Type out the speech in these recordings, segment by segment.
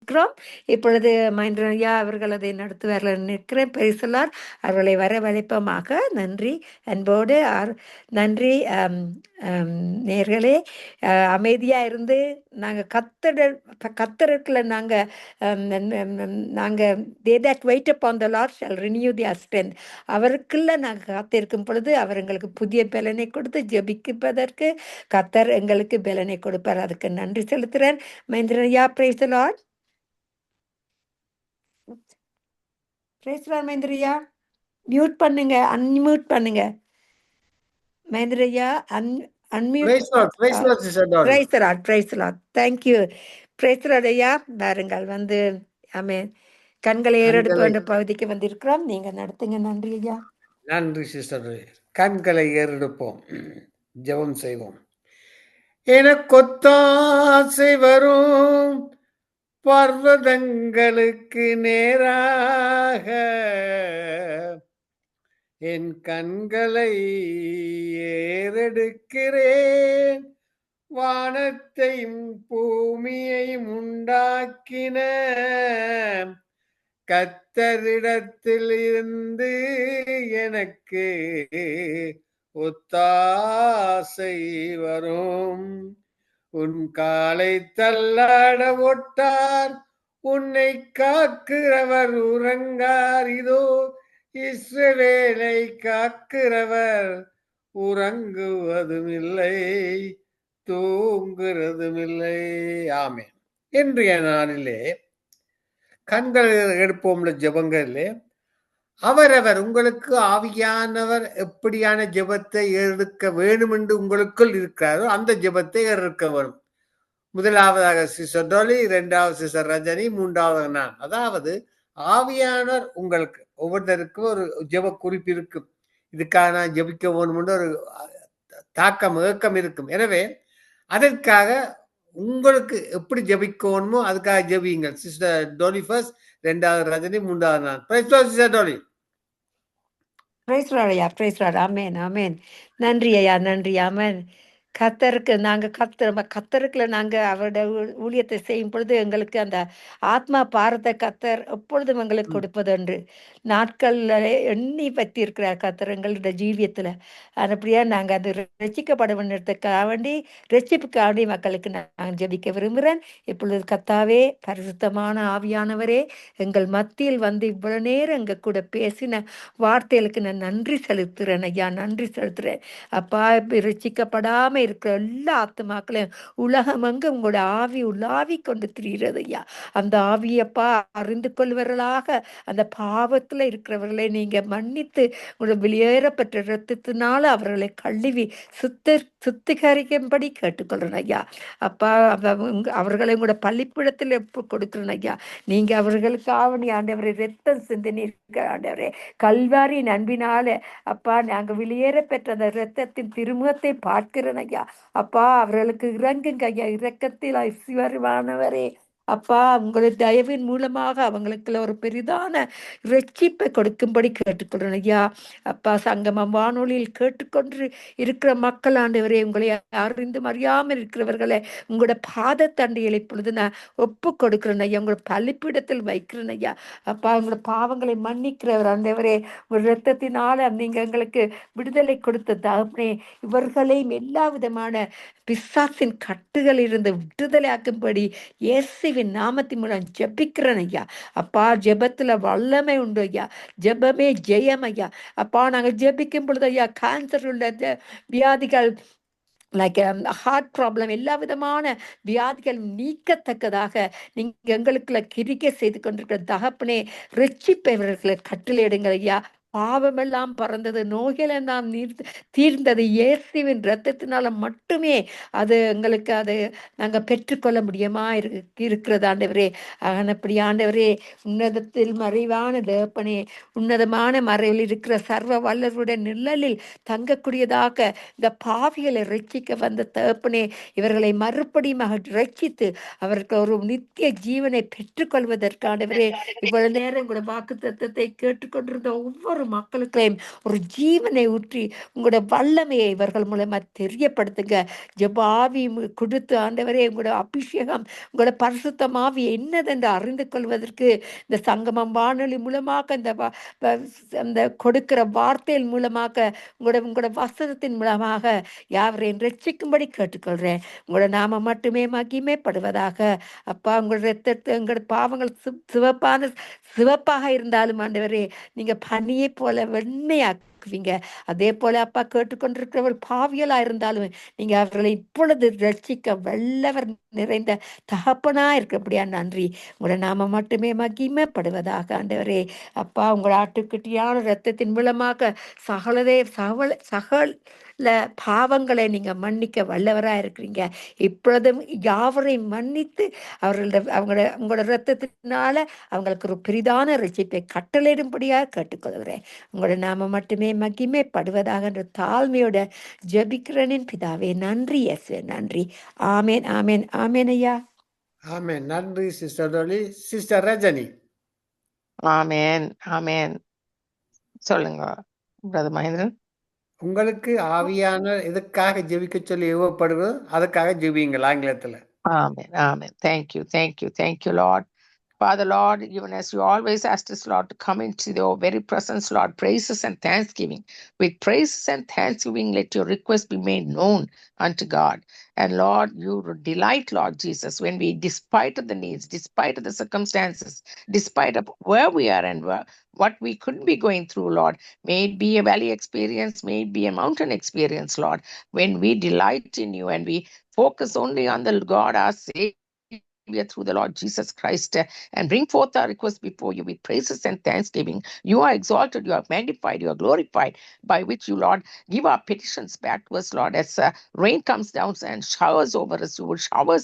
இருக்கிறோம். இப்பொழுது மகேந்திரன் ஐயா அவர்கள் அதை நடத்துவார்கள் நிற்கிறேன். பேசலார் அவர்களை வரவழைப்போமாக. நன்றி அன்போடு நன்றி. நேர்களே, அமைதியாக இருந்து நாங்கள் கத்தருக்குள்ள நாங்கள் they that wait upon the Lord shall renew their strength. அவருக்குள்ள நாங்கள் காத்திருக்கும் பொழுது அவர் எங்களுக்கு புதிய பலனை கொடுத்து ஜெபிப்பதற்கு கத்தர் எங்களுக்கு பலனை கொடுப்பார். அதுக்கு நன்றி செலுத்துறேன். மகேந்திரன் ஐயா, praise the Lord. praise the Lord Mahendran ஐயா. மியூட் பண்ணுங்க, அன்மியூட் பண்ணுங்க மகேந்திரன் ஐயா. Unmute. Praise Lord, Sister Dolly. praise the Lord, praise the Lord. thank you. praise the Lord ஐயா. பாருங்கள் வந்து ஆமென். கண்களை ஏறெடுப்பு என்ற பகுதிக்கு வந்திருக்கிறோம். நீங்க நடத்துங்க. நன்றி ஐயா. நன்றி சிஸ்டர். கண்களை ஏறெடுப்போம், ஜெபம் செய்வோம். எனக்கொத்தாசை வரும் பர்வதங்களுக்கு நேராக என் கண்களை ஏறெடுக்கிறேன். வானத்தையும் பூமியையும் உண்டாக்கின கத்தரிடத்தில் இருந்து எனக்கு ஒத்தாசை வரும். உன் காலை தள்ளாட ஒட்டார், உன்னை காக்கிறவர் உறங்கார். இதோ இஸ்ரவேலை காக்கிறவர் உறங்குவதும் இல்லை, தூங்குறதும் இல்லை. ஆமென். இன்றைய நாளிலே கண்கள் எடுப்போம்ல ஜெபங்களிலே அவரவர் உங்களுக்கு ஆவியானவர் எப்படியான ஜெபத்தை எடுக்க வேண்டும் என்று உங்களுக்குள் இருக்கிறாரோ அந்த ஜெபத்தை எடுக்க வரும். முதலாவதாக சிஸ்டர் டோலி, இரண்டாவது சிஸ்டர் ரஜினி, மூன்றாவது நான். அதாவது ஆவியானவர் உங்களுக்கு ஒவ்வொருத்தருக்கும் ஒரு ஜெப குறிப்பு இருக்கும். இதுக்காக நான் ஜெபிக்க வேணும் என்று ஒரு தாக்கம் ஏக்கம் இருக்கும். எனவே அதற்காக உங்களுக்கு எப்படி ஜெபிக்கணுமோ அதுக்காக ஜெபியுங்கள். சிஸ்டர் டோலி ஃபர்ஸ்ட், இரண்டாவது ரஜினி, மூன்றாவது நான். Praise lord sister Dolly. Praise lord ஐயா, பிரைஸ் லார்ட். Amen, amen. நன்றி ஐயா, நன்றி. ஆமென். கத்தருக்கு நாங்கள் கத்தருக்குள்ள நாங்கள் அவருடைய ஊழியத்தை செய்யும் பொழுது எங்களுக்கு அந்த ஆத்மா பாரத்தை கத்தர் எப்பொழுதும் எங்களுக்கு கொடுப்பதுண்டு. நாட்களில் எண்ணி பற்றி இருக்கிறார் கத்தர் எங்களுடைய ஜீவியத்தில். அப்படியா நாங்கள் அது ரசிக்கப்பட வேண்டியதுக்காக வேண்டி, ரட்சிப்புக்காக வேண்டி மக்களுக்கு நான் ஜெபிக்க விரும்புகிறேன். இப்பொழுது கத்தாவே, பரிசுத்தமான ஆவியானவரே, எங்கள் மத்தியில் வந்து இவ்வளவு நேரம் எங்கள் கூட பேசின வார்த்தைகளுக்கு நான் நன்றி செலுத்துகிறேன் ஐயா, நன்றி செலுத்துகிறேன் அப்பா. ரட்சிக்கப்படாம இருக்கிற எல்லா ஆத்துமாக்களையும் உலகமங்க உங்களோட ஆவி உலாவி கொண்டு திரிகிறது ஐயா. அந்த ஆவியப்பா அறிந்து கொள்வர்களாக அந்த பாவத்துல இருக்கிறவர்களை நீங்க மன்னித்து உங்களோட வெளியேறப்பட்ட இரத்தத்தினால அவர்களை கழுவி சுத்திகரிக்கும்படி கேட்டுக்கொள்றேன் ஐயா. அப்பா அவர்களை உங்களோட பள்ளிப்பிடத்தில் கொடுக்குறேன் ஐயா. நீங்க அவர்களுக்கு ஆவணி ஆண்டவரை ரத்தம் சிந்தினீர்கள் ஆண்டவரே. கல்வாரி நண்பினால அப்பா நாங்க வெளியேற பெற்ற அந்த இரத்தத்தின் திருமுகத்தை பார்க்கிறேன் ஐயா. அப்பா அவர்களுக்கு இறங்குங்க ஐயா, இரக்கத்தில் ஐஸ்வர்யமானவரே. அப்பா உங்களுடைய தயவின் மூலமாக அவங்களுக்கு ஒரு பெரிதான ரட்சிப்பை கொடுக்கும்படி கேட்டுக்கொள்றேன் ஐயா. அப்பா சங்கமம் வானொலியில் கேட்டுக்கொண்டு இருக்கிற மக்கள் ஆண்டவரே, உங்களை அறிந்து அறியாமல் இருக்கிறவர்களை உங்களோட பாதத்தண்டையில் இப்பொழுது நான் ஒப்பு கொடுக்கிறேன் ஐயா. உங்களோட பள்ளிப்பிடத்தில் வைக்கிறேன் ஐயா. அப்பா உங்களோட பாவங்களை மன்னிக்கிறவர் ஆண்டவரே, ஒரு இரத்தத்தினால நீங்க எங்களுக்கு விடுதலை கொடுத்த தகப்பனே, இவர்களையும் எல்லா விதமான பிசாசின் கட்டுகள் இருந்து விடுதலையாக்கும்படி இயேசுவின் நாமத்தின் மூலம் ஜெபிக்கிறேன் ஐயா. அப்பா ஜெபத்துல வல்லமை உண்டு ஐயா, ஜெபமே ஜெயம் ஐயா. அப்பா நாங்கள் ஜெபிக்கும் பொழுது ஐயா, கேன்சர் உள்ள வியாதிகள் லைக் ஹார்ட் ப்ராப்ளம் எல்லா விதமான வியாதிகள் நீக்கத்தக்கதாக நீங்க எங்களுக்குள்ள கிரிக்கை செய்து கொண்டிருக்கிற தகப்பனே, ரட்சிப்பவர்களை கட்டளையிடுங்கள் ஐயா. பாவமெல்லாம் பறந்தது, நோய்களெல்லாம் தீர்ந்தது இயேசுவின் இரத்தத்தினால மட்டுமே அது எங்களுக்கு அது நாங்கள் பெற்றுக்கொள்ள முடியுமா இருக்கிறது ஆண்டவரே. அப்படி ஆண்டவரே, உன்னதத்தில் மறைவான தேவப்பனே, உன்னதமான மறைவில் இருக்கிற சர்வ வல்லருடைய நிழலில் தங்கக்கூடியதாக இந்த பாவிகளை ரட்சிக்க வந்த தேவப்பனே, இவர்களை மறுபடியும் ரட்சித்து அவருக்கு ஒரு நித்திய ஜீவனை பெற்றுக்கொள்வதற்கானவரே, இவ்வளவு நேரம் கூட வாக்கு தத்தத்தை கேட்டுக்கொண்டிருந்த ஒவ்வொரு ஒவ்வொரு மக்களுக்களையும் ஒரு ஜீவனை ஊற்றி உங்களோட வல்லமையை இவர்கள் மூலமா தெரியப்படுத்துங்க. ஜெப ஆவி கொடுத்து ஆண்டவரே உங்களோட அபிஷேகம் உங்களோட பரிசுத்த ஆவி என்னதென்று அறிந்து கொள்வதற்கு இந்த சங்கமம் வானொலி மூலமாக அந்த கொடுக்கிற வார்த்தையின் மூலமாக உங்களோட வசனத்தின் மூலமாக யாவரையும் ரட்சிக்கும்படி கேட்டுக்கொள்கிறேன். உங்களோட நாம மட்டுமே மகிமைப்படுவதாக. அப்பா உங்களோட ரத்தத்தை எங்களோட பாவங்கள் சிவப்பாக இருந்தாலும் ஆண்டவரே நீங்க பனியை போல வெண்மையாக்குவீங்க. அதே போல அப்பா கேட்டுக்கொண்டிருக்கிறவர் பாவியலா இருந்தாலும் நீங்க அவர்களை இப்பொழுது ரட்சிக்க வல்லவர் நிறைந்த தகப்பனா இருக்கிறபடியா நன்றி. உங்களோட நாம மட்டுமே மகிமைப்படுவதாக ஆண்டவரே. அப்பா உங்களோட ஆட்டுக்குட்டியான ரத்தத்தின் மூலமாக சகல பாவங்களை நீங்க மன்னிக்க வல்லவரா இருக்கிறீங்க. இப்பொழுதும் யாவரையும் மன்னித்து உங்களோட ரத்தத்தினால அவங்களுக்கு ஒரு பெரிதான ரட்சிப்பை கட்டளையிடும்படியாக கேட்டுக்கொள்கிறேன். உங்களோட நாம மட்டுமே மகிமைப்படுவதாக என்ற தாழ்மையோட ஜெபிக்கிறனின் பிதாவே. நன்றி இயேசுவே, நன்றி. ஆமேன், ஆமேன், ஆமேன் ஐயா. ஆமென். நன்றி சிஸ்டர் டோலி. சிஸ்டர் ரஜனி. ஆமென், ஆமென். சொல்லுங்க பிரதர் மகேந்திரன். உங்களுக்கு ஆவியான எதுக்காக ஜெபிக்க சொல்லி ஏவப்படுவது அதுக்காக ஜெபிங்கள் ஆங்கிலத்துல. Amen. Amen. Thank you. Thank you. Thank you, Lord. Father, Lord, even as you always asked us, Lord, to come into your very presence, Lord, praises and thanksgiving. With praises and thanksgiving, let your request be made known unto God. And Lord, you delight, Lord Jesus, when we, despite of the needs, despite of the circumstances, despite of where we are and what we couldn't be going through, Lord, may it be a valley experience, may it be a mountain experience, Lord, when we delight in you and we focus only on the God, our Savior, through the Lord Jesus Christ, and bring forth our request before you with praises and thanksgiving. You are exalted, you are magnified, you are glorified, by which you, Lord, give our petitions back to us, Lord. As rain comes down and showers over us, you will shower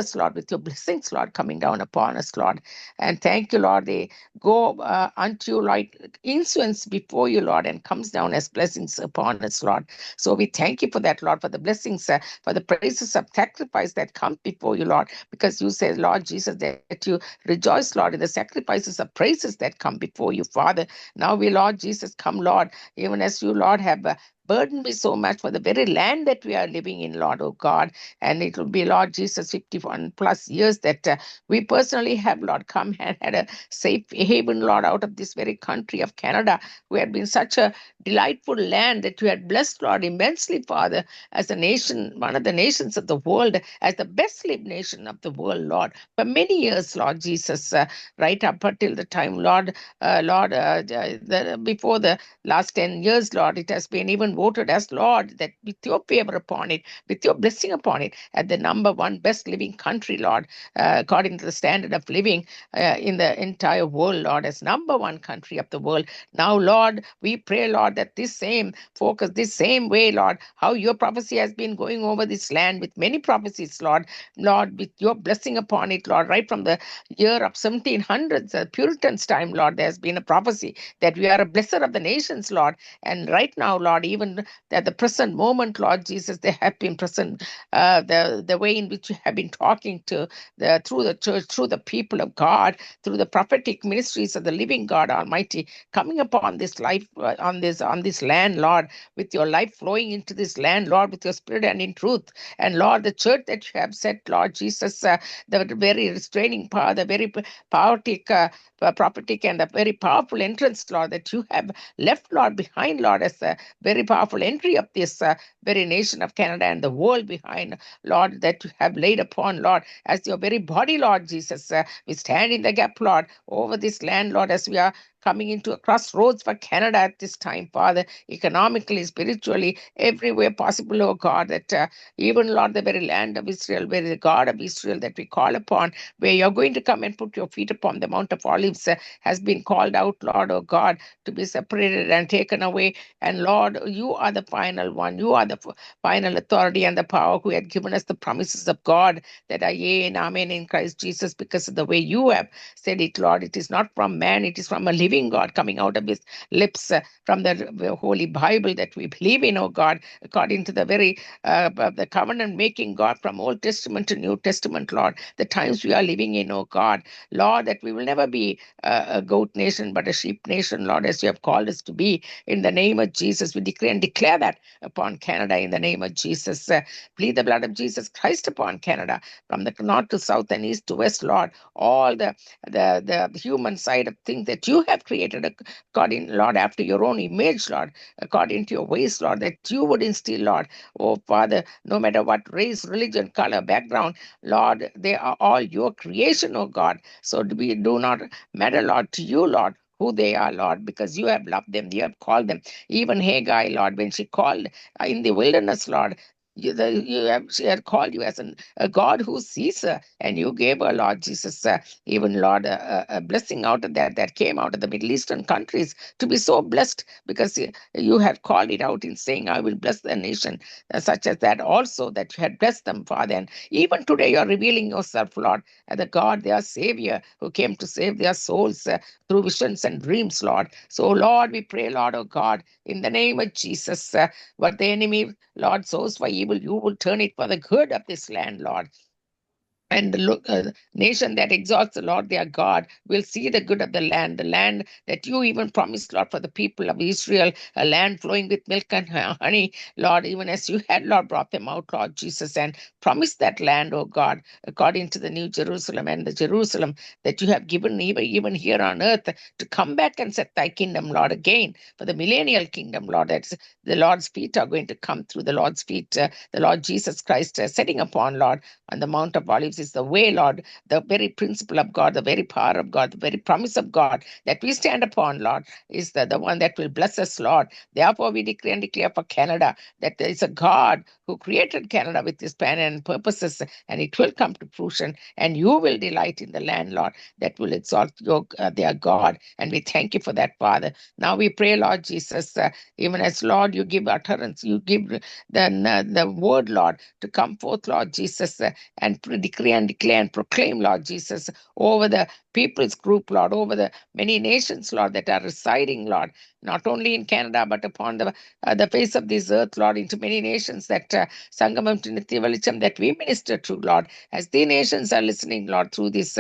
us, Lord, with your blessings, Lord, coming down upon us, Lord. And thank you, Lord, they go unto you like incense before you, Lord, and comes down as blessings upon us, Lord. So we thank you for that, Lord, for the blessings, for the praises of sacrifice that come before you, Lord, because you say, Lord Jesus, that you rejoice, Lord, in the sacrifices of praises that come before you, Father. Now we, Lord Jesus, come, Lord, even as you, Lord, have burdened me so much for the very land that we are living in, Lord, oh God. And it will be, Lord Jesus, 51 plus years that we personally have, Lord, come and had a safe haven, Lord, out of this very country of Canada, who had been such a delightful land that you had blessed, Lord, immensely, Father, as a nation, one of the nations of the world, as the best lived nation of the world, Lord, for many years, Lord Jesus, right up until the time, Lord, before the last 10 years, Lord, it has been even voted as, Lord, that with your favor upon it, with your blessing upon it, at the number one best living country, Lord, according to the standard of living in the entire world, Lord, as number one country of the world. Now, Lord, we pray, Lord, that this same focus, this same way, Lord, how your prophecy has been going over this land with many prophecies, Lord, with your blessing upon it, Lord, right from the year of 1700s, Puritans' time, Lord, there's been a prophecy that we are a blesser of the nations, Lord. And right now, Lord, even at the present moment, Lord Jesus, they have been present, the way in which you have been talking to through the church, through the people of God, through the prophetic ministries of the living God Almighty, coming upon this life, on this land, Lord, with your life flowing into this land, Lord, with your spirit and in truth. And Lord, the church that you have set, Lord Jesus, the very restraining power, the very prophetic and the very powerful entrance, Lord, that you have left, Lord, behind, Lord, as a very powerful entry of this very nation of Canada and the world behind, Lord, that you have laid upon, Lord, as your very body, Lord Jesus. We stand in the gap, Lord, over this land, Lord, as we are coming into a crossroads for Canada at this time, Father, economically, spiritually, everywhere possible, oh God, that even, Lord, the very land of Israel, where the God of Israel that we call upon, where you're going to come and put your feet upon the Mount of Olives, has been called out, Lord, oh God, to be separated and taken away. And Lord, you are the final one. You are the final authority and the power who had given us the promises of God that are yea and amen in Christ Jesus, because of the way you have said it, Lord. It is not from man, it is from a living living God coming out of his lips from the Holy Bible that we believe in, oh God, according to the very the covenant making God from Old Testament to New Testament, Lord, the times we are living in, oh God, Lord, that we will never be a goat nation but a sheep nation, Lord, as you have called us to be. In the name of Jesus, we decree and declare that upon Canada in the name of Jesus. Plead the blood of Jesus Christ upon Canada from the north to south and east to west, Lord. All the human side of things that you have created according, Lord, after your own image, Lord, according to your ways, Lord, that you would instill, Lord. Oh, Father, no matter what race, religion, color, background, Lord, they are all your creation, oh God. So we do not matter, Lord, to you, Lord, who they are, Lord, because you have loved them, you have called them. Even Haggai, Lord, when she called in the wilderness, Lord, she had called you as a God who sees her, and you gave her, Lord Jesus, even, Lord, a blessing out of that came out of the Middle Eastern countries to be so blessed because you had called it out in saying, I will bless the nation, such as that also, that you had blessed them, Father. And even today, you're revealing yourself, Lord, as the God, their Savior, who came to save their souls through visions and dreams, Lord. So, Lord, we pray, Lord, oh God, in the name of Jesus, what the enemy, Lord, sows for evil, you will turn it for the good of this land, Lord. And the nation that exalts the Lord their God will see the good of the land that you even promised, Lord, for the people of Israel, a land flowing with milk and honey, Lord, even as you had, Lord, brought them out, Lord Jesus, and promised that land, oh God, according to the New Jerusalem and the Jerusalem that you have given even here on earth to come back and set thy kingdom, Lord, again for the millennial kingdom, Lord. That's the Lord's feet are going to come through the Lord's feet, the Lord Jesus Christ setting upon, Lord, on the Mount of Olives is the way, Lord, the very principle of God, the very power of God, the very promise of God that we stand upon, Lord, is the one that will bless us, Lord. Therefore, we decree and declare for Canada that there is a God who created Canada with his plan and purposes, and it will come to fruition, and you will delight in the land, Lord, that will exalt their God. And we thank you for that, Father. Now we pray, Lord Jesus, even as, Lord, you give utterance, you give the word, Lord, to come forth, Lord Jesus, and decree and declare and proclaim, Lord Jesus, over the people's group, Lord, over the many nations, Lord, that are residing, Lord, not only in Canada, but upon the face of this earth, Lord, into many nations that Sangamam Trinity Velicham that we minister to, Lord, as the nations are listening, Lord, through these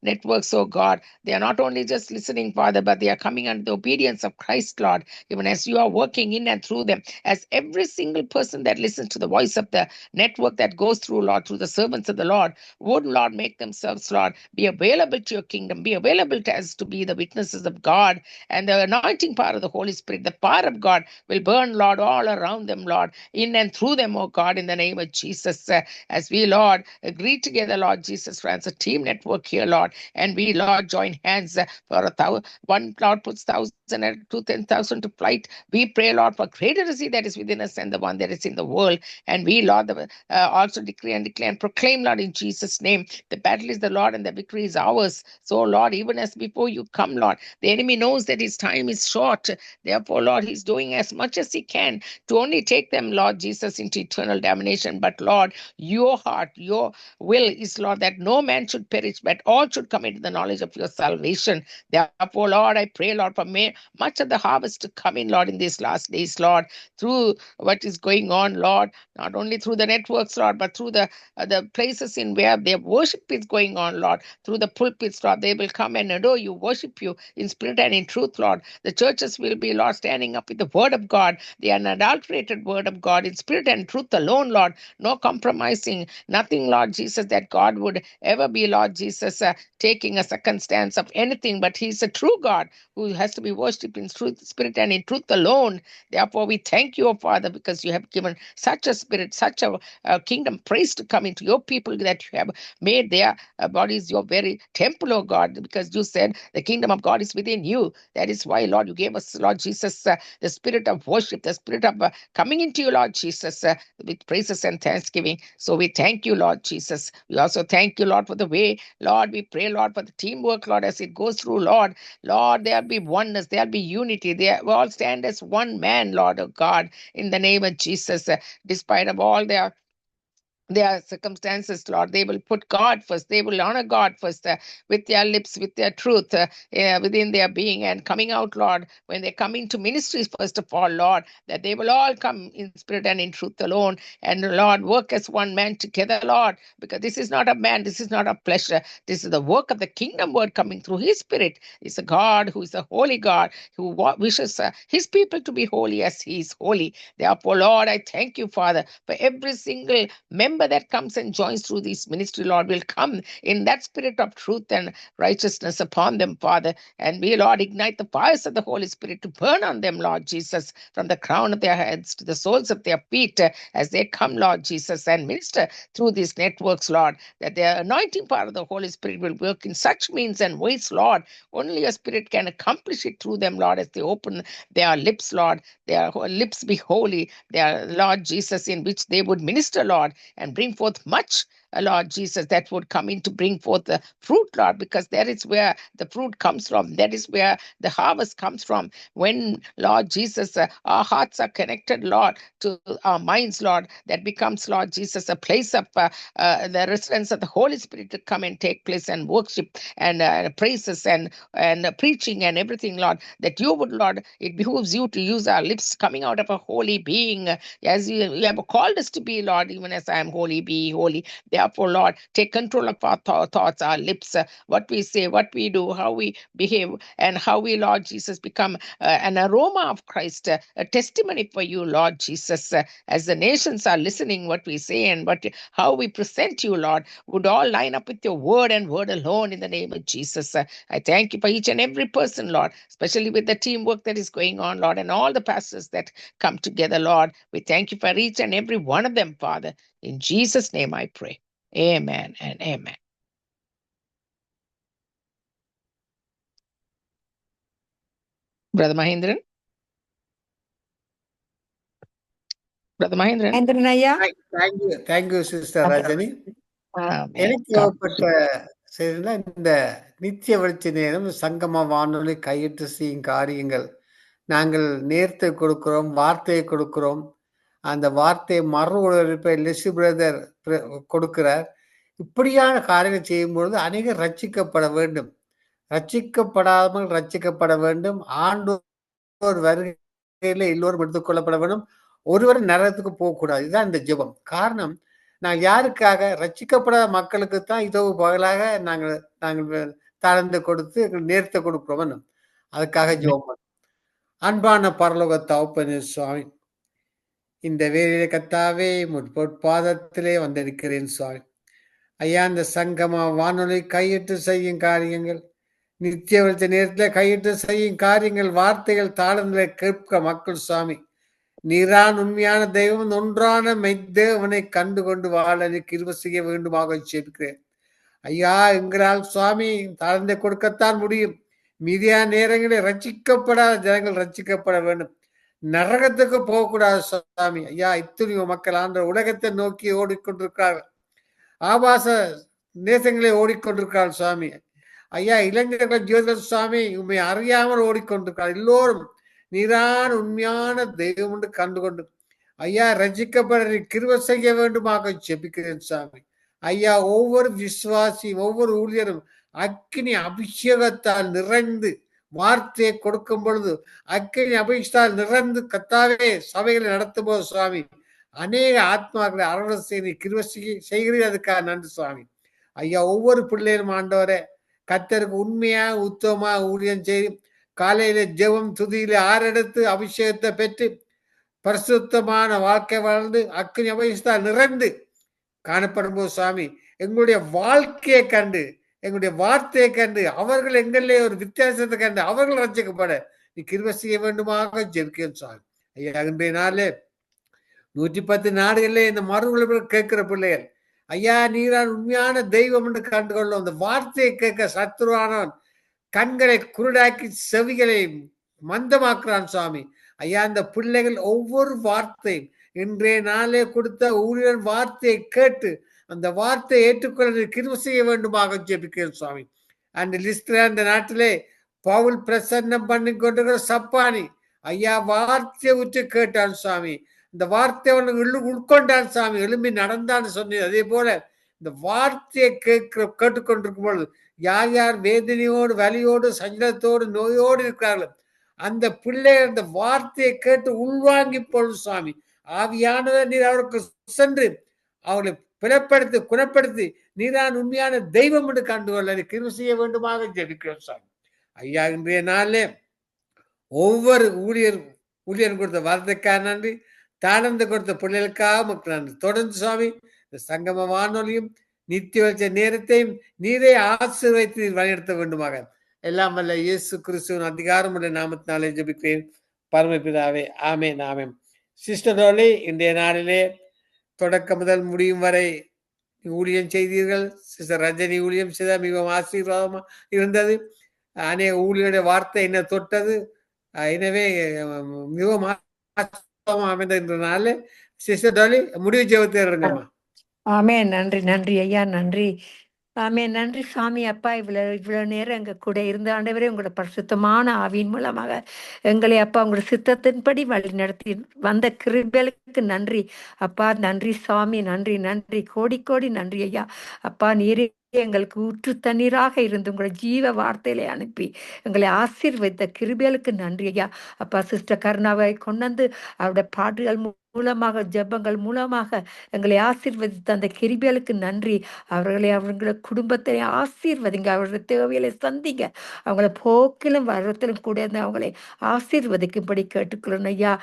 networks, oh God, they are not only just listening, Father, but they are coming under the obedience of Christ, Lord, even as you are working in and through them, as every single person that listens to the voice of the network that goes through, Lord, through the servants of the Lord, would, Lord, make themselves, Lord, be available to your kingdom, be available to us to be the witnesses of God, and the anointing power of the Holy Spirit, the power of God will burn, Lord, all around them, Lord, in and through them, oh God, in the name of Jesus, as we, Lord, agree together, Lord Jesus, as a team network here, Lord, and we, Lord, join hands for one, Lord, puts 1,000 and 10,000 to flight. We pray, Lord, for greater is he that is within us and the one that is in the world. And we, Lord, also decree and declare and proclaim, Lord, in Jesus' name, the battle is the Lord and the victory is ours. So, Lord, even as before you come, Lord, the enemy knows that his time is short. Therefore, Lord, he's doing as much as he can to only take them, Lord Jesus, into eternal damnation. But, Lord, your heart, your will is, Lord, that no man should perish, but all should come into the knowledge of your salvation. Therefore, Lord, I pray, Lord, for much of the harvest to come in, Lord, in these last days, Lord, through what is going on, Lord, not only through the networks, Lord, but through the places in where their worship is going on, Lord, through the pulpits, Lord, they will come and adore you, worship you in spirit and in truth, Lord. The churches will be, Lord, standing up with the word of God, the unadulterated word of God in spirit and truth alone, Lord, no compromising, nothing, Lord Jesus, that God would ever be, Lord Jesus, taking a second stance of anything, but he's a true God who has to be worshipped in truth, spirit and in truth alone. Therefore, we thank you, O Father, because you have given such a spirit, such a kingdom praise to come into your people, that you have made their bodies your very temple, O God, because you said the kingdom of God is within you. That is why, Lord, you gave us, Lord Jesus, the spirit of worship, the spirit of coming into you, Lord Jesus, with praises and thanksgiving. So we thank you, Lord Jesus. We also thank you, Lord, for the way, Lord, we pray, Lord, for the teamwork, Lord, as it goes through, Lord. Lord, there'll be oneness, there'll be unity. We all stand as one man, Lord of God, in the name of Jesus, despite of all their their circumstances, Lord. They will put God first. They will honor God first with their lips, with their truth within their being and coming out, Lord, when they come into ministries, first of all, Lord, that they will all come in spirit and in truth alone. And Lord, work as one man together, Lord, because this is not a man, this is not a pleasure. This is the work of the kingdom word coming through his spirit. It's a God who is a holy God who wishes his people to be holy as he is holy. Therefore, Lord, I thank you, Father, for every single member that comes and joins through this ministry, Lord, will come in that spirit of truth and righteousness upon them, Father. And we, Lord, ignite the fires of the Holy Spirit to burn on them, Lord Jesus, from the crown of their heads to the soles of their feet as they come, Lord Jesus, and minister through these networks, Lord, that the anointing power of the Holy Spirit will work in such means and ways, Lord. Only your Spirit can accomplish it through them, Lord, as they open their lips, Lord. Their lips be holy, their Lord Jesus, in which they would minister, Lord, and bring forth much, Lord Jesus, that would come in to bring forth the fruit, Lord, because that is where the fruit comes from. That is where the harvest comes from. When, Lord Jesus, our hearts are connected, Lord, to our minds, Lord, that becomes, Lord Jesus, a place of the residence of the Holy Spirit to come and take place and worship and praises and preaching and everything, Lord, that you would, Lord, it behooves you to use our lips coming out of a holy being, as you have called us to be, Lord, even as I am holy, be holy. Therefore, Lord, take control of our thoughts, our lips, what we say, what we do, how we behave, and how we, Lord Jesus, become an aroma of Christ, a testimony for you, Lord Jesus, as the nations are listening what we say and how we present you, Lord, would all line up with your word and word alone in the name of Jesus. I thank you for each and every person, Lord, especially with the teamwork that is going on, Lord, and all the pastors that come together, Lord. We thank you for each and every one of them, Father. In Jesus' name I pray. Amen and amen. Brother Mahindran? Brother Mahindran? Mahendran ஐயா thank you sister Rajini. Amen. எனக்கு God ஏற்பட்ட செய்தினா இந்த நித்திய வெளிச்ச நேரம் சங்கம வானொலி கையிட்டு செய்யும் காரியங்கள் நாங்கள் நேர்த்தை கொடுக்கிறோம், வார்த்தையை கொடுக்கிறோம். அந்த வார்த்தையை மறு உணர்ப்பை லெசி பிரதர் கொடுக்கிறார். இப்படியான காரியங்கள் செய்யும் பொழுது அநேகர் ரட்சிக்கப்பட வேண்டும். ரட்சிக்கப்படாமல் ரட்சிக்கப்பட வேண்டும். ஆண்டோர் வருகையில எல்லோரும் எடுத்துக்கொள்ளப்பட வேண்டும். ஒருவரும் நரகத்துக்கு போகக்கூடாது. இதுதான் இந்த ஜெபம். காரணம், நான் யாருக்காக? ரட்சிக்கப்படாத மக்களுக்கு தான் இதோ பகலாக நாங்கள் தாழ்ந்து கொடுத்து நேர்த்த கொடுக்கிறோம். அதுக்காக ஜெபம் பண்ணோம். அன்பான பரலோக தகப்பனே சுவாமி, இந்த வேலையில கத்தாவே முற்பொற்பாதத்திலே வந்திருக்கிறேன் சுவாமி. ஐயா, இந்த சங்கமா வானொலி கையிட்டு செய்யும் காரியங்கள், நித்திய வெளிச்ச நேரத்தில் கையிட்டு செய்யும் காரியங்கள், வார்த்தைகள் தாளங்களை கேட்க மக்கள் சுவாமி, நீரான் உண்மையான தெய்வம், ஒன்றான மெய்தேவனை கண்டு கொண்டு வாழ கிருபை செய்ய வேண்டுமாக ஜெபிக்கிறேன். ஐயா, எங்களால் சுவாமி தாழ்ந்தை கொடுக்கத்தான் முடியும். மீதியான நேரங்களில் ரட்சிக்கப்படாத ஜனங்கள் ரட்சிக்கப்பட வேண்டும். நரகத்துக்கு போகக்கூடாது சுவாமி. ஐயா, இத்தனையோ மக்கள் ஆண்ட உலகத்தை நோக்கி ஓடிக்கொண்டிருக்கிறார்கள். ஆபாச நேசங்களை ஓடிக்கொண்டிருக்கிறார்கள் சுவாமி. ஐயா, இளைஞர்கள் ஜோதிடர் சுவாமி உண்மை அறியாமல் ஓடிக்கொண்டிருக்கிறார். எல்லோரும் நீரான உண்மையான தெய்வம் என்று கண்டுகொண்டு ஐயா ரட்சிக்கப்பட கிருபை செய்ய வேண்டுமாக ஜெபிக்கிறேன் சுவாமி. ஐயா, ஒவ்வொரு விசுவாசி, ஒவ்வொரு ஊழியரும் அக்கினி அபிஷேகத்தால் நிறைந்து வார்த்தையை கொடுக்கும் பொழுது அக்கினி அபிஷேகத்தால் நிறைந்து கத்தாவே சபைகளை நடத்தும் போது சுவாமி, அநேக ஆத்மாக்களை அறுவடை செய்து கிருபை செய்கிறீர்கள். அதுக்காக நன்றி சுவாமி. ஐயா, ஒவ்வொரு பிள்ளைகளும் ஆண்டவரே கர்த்தருக்கு உண்மையா உத்தமமா ஊழியம் செய்து காலையில ஜெபம் துதியில ஆறெடுத்து அபிஷேகத்தை பெற்று பரிசுத்தமான வாழ்க்கை வாழ்ந்து அக்கினி அபிஷேகத்தால் நிறைந்து காணப்படும் போது சுவாமி, எங்களுடைய வாழ்க்கையை கண்டு, எங்களுடைய வார்த்தையை கண்டு, அவர்கள் எங்களிலே ஒரு வித்தியாசத்தை கண்டு அவர்கள் ரட்சிக்கப்பட நீ கிருபை செய்ய வேண்டுமாக ஜெபிக்கிறேன் சுவாமி. ஐயா, இன்றைய நாளே 110 நாடுகளிலே இந்த மறுபடியும் கேட்கிற பிள்ளைகள், ஐயா நீரான் உண்மையான தெய்வம் என்று கண்டுகொள்ளும் அந்த வார்த்தையை கேட்க சத்துருவானவன் கண்களை குருடாக்கி செவிகளை மந்தமாக்குறான் சுவாமி. ஐயா, அந்த பிள்ளைகள் ஒவ்வொரு வார்த்தையும் இன்றைய நாளே கொடுத்த ஊழியர் வார்த்தையை கேட்டு அந்த வார்த்தையை ஏற்றுக்கொள்ள கிருபை செய்ய வேண்டுமாக ஜெபிக்கிறேன் சுவாமி. அந்த லிஸ்ட்ல அந்த நாட்டிலே பவுல் பிரசன்னம் பண்ணி கொண்டிருக்கிற சப்பானி ஐயா வார்த்தையை உற்று கேட்டான் சுவாமி. இந்த வார்த்தை அவனுக்கு உட்கொண்டான் சாமி, எழும்பி நடந்தான்னு சொன்னீர். அதே போல இந்த வார்த்தையை கேட்டுக்கொண்டிருக்கும் பொழுது யார் யார் வேதனையோடு, வலியோடு, சஞ்சலத்தோடு, நோயோடு இருக்கிறார்கள், அந்த பிள்ளைகள் அந்த வார்த்தையை கேட்டு உள்வாங்கி பொழுது சாமி, ஆவியானதை நீர் அவருக்கு சென்று அவர்களை பிளப்படுத்தி குணப்படுத்தி நீதான் உண்மையான தெய்வம் என்று கண்டுகொள்ள கிருபை செய்ய வேண்டுமாக ஜெபிக்கிறோம் சாமி. ஐயா, இன்றைய நாளிலே ஒவ்வொரு ஊழியர் கொடுத்த வார்த்தைக்காக நன்றி, தாளந்து கொடுத்த பிள்ளைகளுக்காக மக்கள் நன்றி. தொடர்ந்து சுவாமி இந்த சங்கம வானொலியும் நித்திய வச்ச நேரத்தையும் நீரே ஆசீர்வதித்து நீர் வழிநடத்த வேண்டுமாக எல்லாம் வல்ல இயேசு கிறிஸ்துவின் அதிகாரமுள்ள நாமத்தினாலே ஜெபிக்கிறேன் பரமபிதாவே. ஆமென் ஆமென். சிஸ்டர் டோலி, இன்றைய நாளிலே தொடக்கம் முதல் முடியும் வரை ஊழியம் செய்தீர்கள். சிஸ்டர் ரஜினி ஊழியம் செய்த மிகவும் ஆசீர்வாதமா இருந்தது. அநேக ஊழியருடைய வார்த்தை என்ன தொட்டது. எனவே மிகவும் அமைந்ததுனால சிஸ்டர் டோலி முடிவு ஜெபத்தை இருங்கம்மா. ஆமென். நன்றி நன்றி ஐயா, நன்றி. ஆமென். நன்றி சாமி. அப்பா, இவ்வளவு நேரம் எங்க கூட இருந்த ஆண்டவரே, உங்களோட பரிசுத்தமான ஆவியின் மூலமாக எங்களை அப்பா உங்களோட சித்தத்தின்படி வழி நடத்தி வந்த கிருபைகளுக்கு நன்றி அப்பா. நன்றி சாமி, நன்றி நன்றி, கோடி கோடி நன்றி ஐயா. அப்பா, நீரே எங்களுக்கு ஊற்று தண்ணீராக இருந்து உங்களோட ஜீவ வார்த்தையில அனுப்பி எங்களை ஆசீர்வதித்த கிருபைகளுக்கு நன்றி ஐயா. அப்பா, சிஸ்டர் கருணாவை கொண்டு அவருடைய பாடுகள் மூலமாக, ஜெபங்கள் மூலமாக எங்களை ஆசீர்வதித்த அந்த கிருபைகளுக்கு நன்றி. அவங்கள குடும்பத்தை ஆசீர்வதிங்க, அவர்களுடைய தேவைகளை சந்திங்க, அவங்கள போக்கிலும் வரத்திலும் கூட அவங்களை ஆசீர்வதிக்கும்படி கேட்டுக்கொள்ளணும் ஐயா.